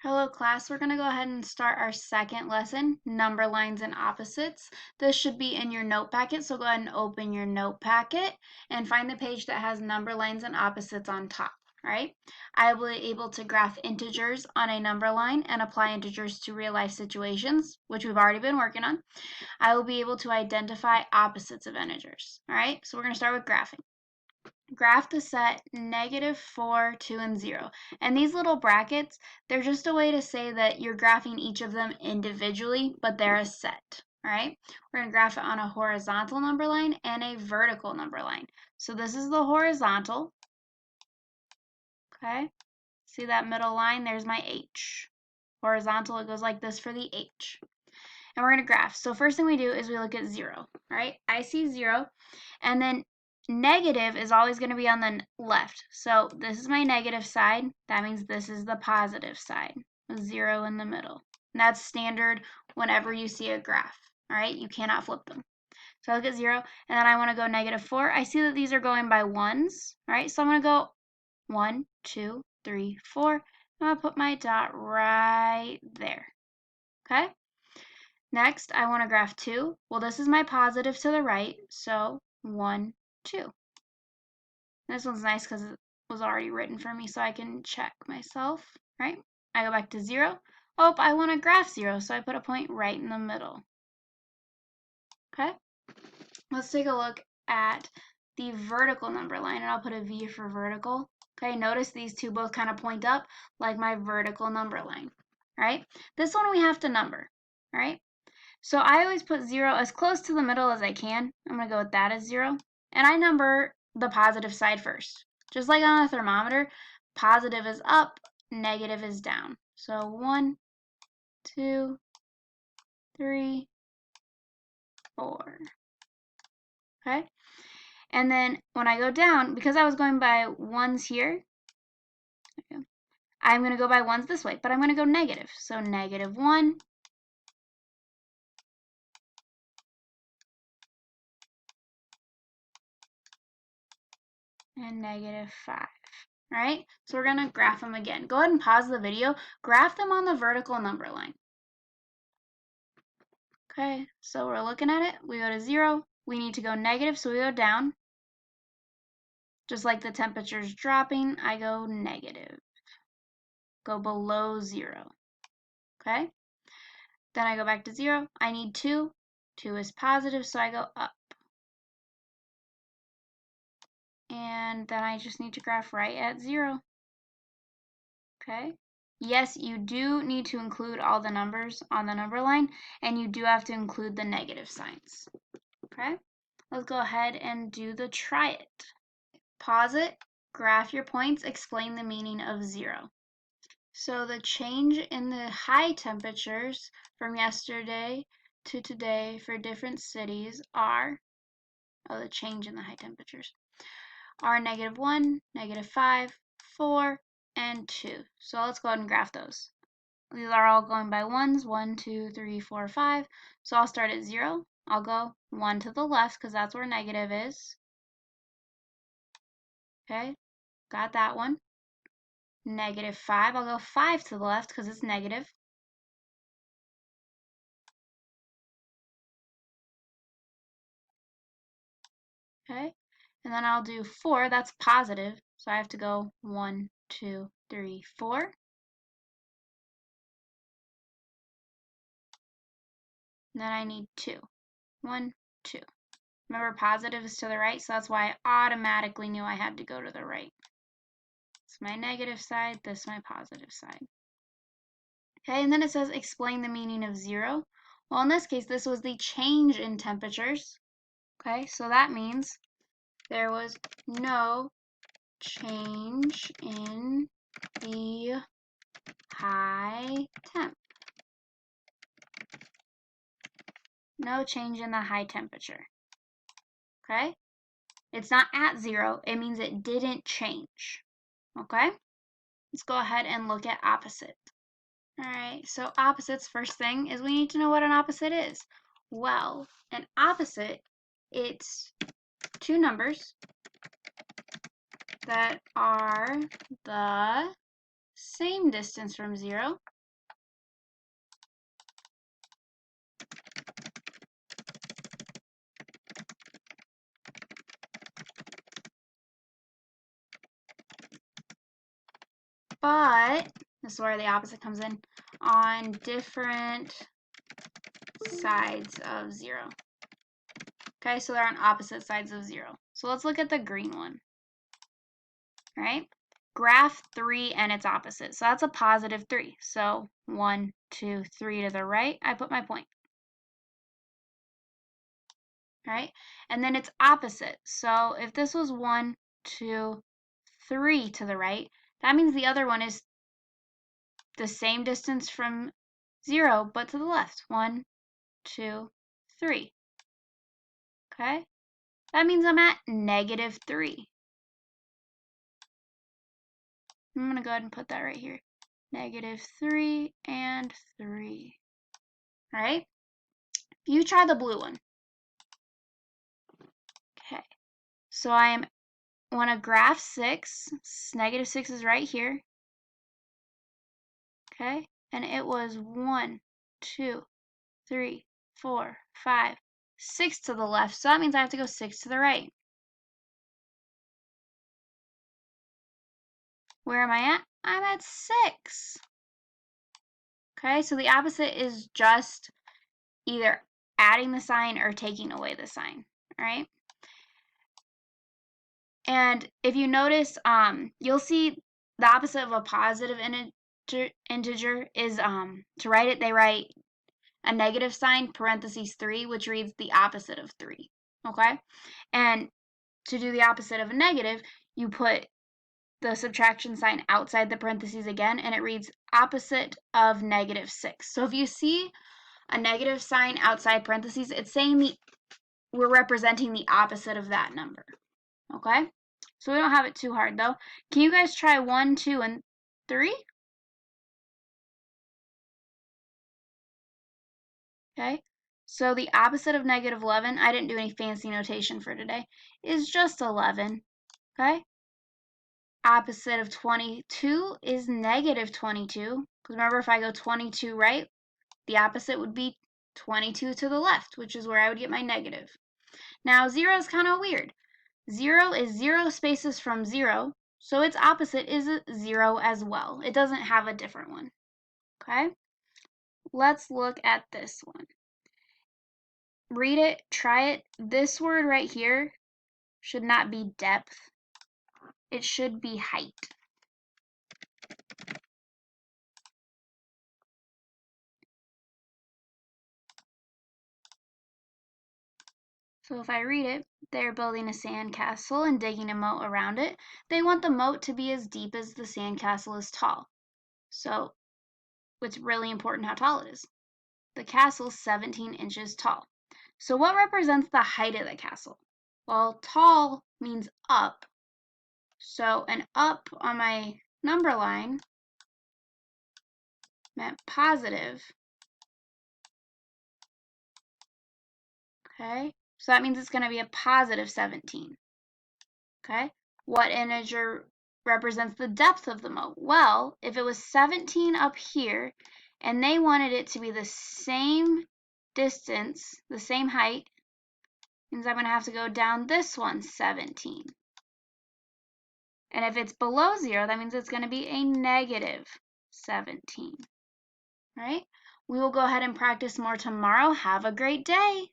Hello class, we're going to go ahead and start our second lesson, number lines and opposites. This should be in your note packet, so go ahead and open your note packet and find the page that has number lines and opposites on top. Alright, I will be able to graph integers on a number line and apply integers to real life situations, which we've already been working on. I will be able to identify opposites of integers. Alright, so we're going to start with graphing. Graph the set -4, 2, and 0. And these little brackets, they're just a way to say that you're graphing each of them individually, but they're a set. All right, we're going to graph it on a horizontal number line and a vertical number line. So this is the horizontal. Okay, see that middle line? There's my H. Horizontal, it goes like this for the H. And we're going to graph. So first thing we do is we look at 0. All right, I see 0. And then negative is always going to be on the left. So this is my negative side. That means this is the positive side. 0 in the middle. And that's standard whenever you see a graph. All right, you cannot flip them. So I look at 0, and then I want to go -4. I see that these are going by ones. All right, so I'm going to go 1, 2, 3, 4. I'm going to put my dot right there. Okay? Next, I want to graph 2. Well, this is my positive to the right, so 1, 2. This one's nice because it was already written for me, so I can check myself, right? I go back to 0. Oh, I want to graph 0, so I put a point right in the middle. Okay? Let's take a look at the vertical number line, and I'll put a V for vertical. Okay, notice these two both kind of point up like my vertical number line, right? This one we have to number, right? So I always put 0 as close to the middle as I can. I'm going to go with that as 0. And I number the positive side first. Just like on a thermometer, positive is up, negative is down. So 1, 2, 3, 4. Okay? And then when I go down, because I was going by ones here, I'm going to go by ones this way, but I'm going to go negative. So -1, and -5. All right, so we're going to graph them again. Go ahead and pause the video. Graph them on the vertical number line. Okay, so we're looking at it. We go to 0. We need to go negative, so we go down. Just like the temperature's dropping, I go negative. Go below 0. Okay? Then I go back to 0. I need 2. 2 is positive, so I go up. And then I just need to graph right at 0. Okay? Yes, you do need to include all the numbers on the number line, and you do have to include the negative signs. Okay? Let's go ahead and do the try it. Pause it, graph your points, explain the meaning of 0. So the change in the high temperatures from yesterday to today for different cities are, the change in the high temperatures, are -1, -5, 4, and 2. So let's go ahead and graph those. These are all going by ones, 1, 2, 3, 4, 5. So I'll start at 0. I'll go 1 to the left because that's where negative is. Okay, got that one. -5, I'll go 5 to the left because it's negative. Okay, and then I'll do 4, that's positive, so I have to go 1, 2, 3, 4. And then I need 2. 1, 2. Remember, positive is to the right, so that's why I automatically knew I had to go to the right. It's my negative side, this my positive side. Okay, and then it says explain the meaning of 0. Well, in this case, this was the change in temperatures. Okay, so that means there was no change in the high temp. No change in the high temperature. Okay? It's not at 0. It means it didn't change. Okay? Let's go ahead and look at opposite. Alright, so opposites, first thing is we need to know what an opposite is. Well, an opposite, it's two numbers that are the same distance from 0, but this is where the opposite comes in, on different sides of 0. Okay, so they're on opposite sides of 0. So let's look at the green one, right? Graph 3 and its opposite. So that's a positive 3. So 1, 2, 3 to the right, I put my point. Right? And then its opposite. So if this was 1, 2, 3 to the right, that means the other one is the same distance from 0, but to the left. 1, 2, 3. Okay? That means I'm at negative 3. I'm going to go ahead and put that right here. Negative 3 and 3. Right? You try the blue one. Okay. So I want to graph 6. Negative 6 is right here. Okay? And it was 1, 2, 3, 4, 5, 6 to the left. So that means I have to go 6 to the right. Where am I at? I'm at 6. Okay, so the opposite is just either adding the sign or taking away the sign, all right? And if you notice, you'll see the opposite of a positive integer is, to write it, they write a negative sign, parentheses 3, which reads the opposite of 3, okay? And to do the opposite of a negative, you put the subtraction sign outside the parentheses again, and it reads opposite of negative 6. So if you see a negative sign outside parentheses, it's saying we're representing the opposite of that number, okay? So we don't have it too hard, though. Can you guys try 1, 2, and 3? Okay, so the opposite of negative 11, I didn't do any fancy notation for today, is just 11, okay? Opposite of 22 is negative 22. Because remember, if I go 22 right, the opposite would be 22 to the left, which is where I would get my negative. Now, 0 is kind of weird. 0 is 0 spaces from 0, so its opposite is 0 as well. It doesn't have a different one. Okay? Let's look at this one. Read it, try it. This word right here should not be depth. It should be height. So if I read it, they're building a sandcastle and digging a moat around it. They want the moat to be as deep as the sandcastle is tall. So it's really important how tall it is. The castle's 17 inches tall. So what represents the height of the castle? Well, tall means up. So an up on my number line meant positive. Okay, so that means it's going to be a positive 17. Okay, what integer represents the depth of the moat? Well, if it was 17 up here and they wanted it to be the same distance, the same height, means I'm going to have to go down this one 17. And if it's below 0, that means it's going to be a negative 17. Right? We will go ahead and practice more tomorrow. Have a great day.